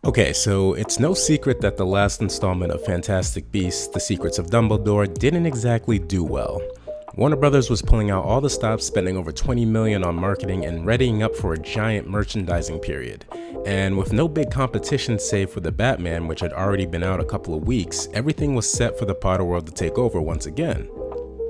Okay, so it's no secret that the last installment of Fantastic Beasts: The Secrets of Dumbledore didn't exactly do well. Warner Brothers was pulling out all the stops, spending over $20 million on marketing and readying up for a giant merchandising period. And with no big competition save for The Batman, which had already been out a couple of weeks, everything was set for the Potter world to take over once again.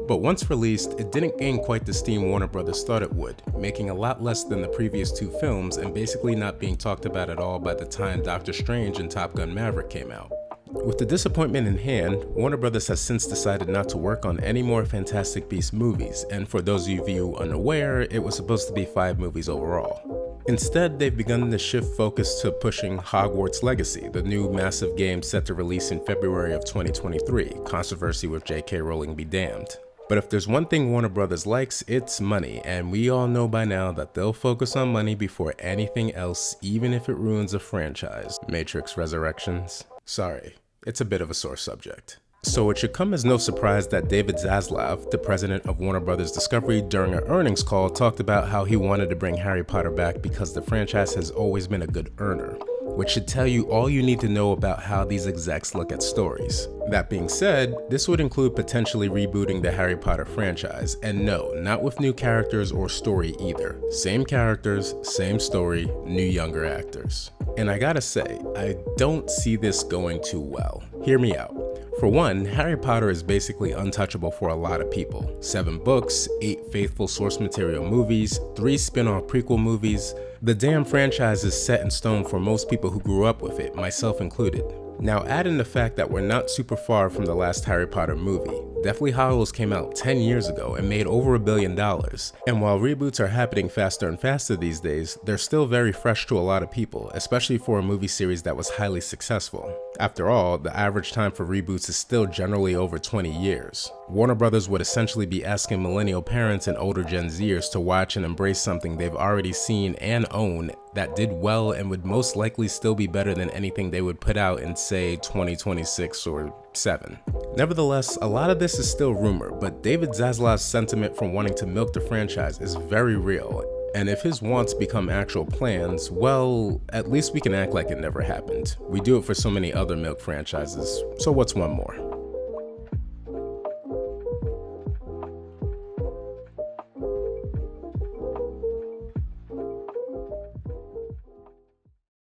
But once released, it didn't gain quite the steam Warner Brothers thought it would, making a lot less than the previous two films and basically not being talked about at all by the time Doctor Strange and Top Gun: Maverick came out. With the disappointment in hand, Warner Brothers has since decided not to work on any more Fantastic Beasts movies, and for those of you unaware, it was supposed to be 5 movies overall. Instead, they've begun to shift focus to pushing Hogwarts Legacy, the new massive game set to release in February of 2023, controversy with J.K. Rowling be damned. But if there's one thing Warner Brothers likes, it's money, and we all know by now that they'll focus on money before anything else, even if it ruins a franchise. Matrix Resurrections. Sorry, it's a bit of a sore subject. So it should come as no surprise that David Zaslav, the president of Warner Brothers Discovery, during an earnings call talked about how he wanted to bring Harry Potter back because the franchise has always been a good earner, which should tell you all you need to know about how these execs look at stories. That being said, this would include potentially rebooting the Harry Potter franchise, and no, not with new characters or story either. Same characters, same story, new younger actors. And I gotta say, I don't see this going too well. Hear me out. For one, Harry Potter is basically untouchable for a lot of people. 7 books, 8 faithful source material movies, 3 spin-off prequel movies. The damn franchise is set in stone for most people who grew up with it, myself included. Now add in the fact that we're not super far from the last Harry Potter movie. Deathly Hallows came out 10 years ago and made over $1 billion. And while reboots are happening faster and faster these days, they're still very fresh to a lot of people, especially for a movie series that was highly successful. After all, the average time for reboots is still generally over 20 years. Warner Brothers would essentially be asking millennial parents and older Gen Zers to watch and embrace something they've already seen and own that did well and would most likely still be better than anything they would put out in, say, 2026 or 7. Nevertheless, a lot of this is still rumor, but David Zaslav's sentiment from wanting to milk the franchise is very real, and if his wants become actual plans, well, at least we can act like it never happened. We do it for so many other milk franchises, so what's one more?